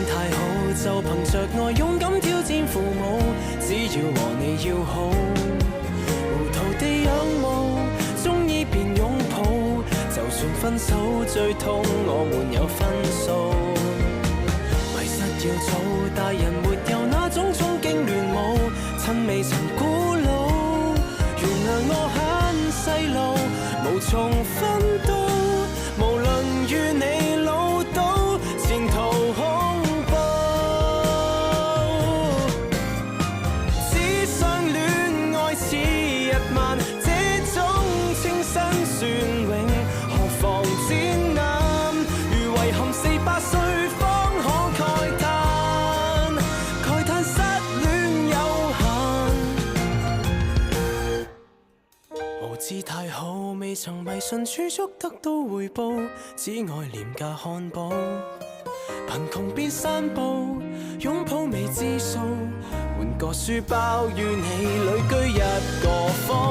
太好，就憑着愛勇敢挑戰父母，只要和你要好，糊塗地仰慕，鍾意便擁抱，就算分手最痛，我們有分數。迷失要早，大人沒有那種衝勁亂舞，趁未曾古老，原諒我很細路，無從分到，無論與你老到前途恐怖，只想戀愛似日漫，這種清新雋永，何妨展覽？如遺憾4、8歲方可慨嘆，慨嘆失戀有限。無知太好，未曾迷信儲蓄得到回報，只愛廉價漢堡，貧窮變散步，擁抱未知數，換個書包與你旅居一個方。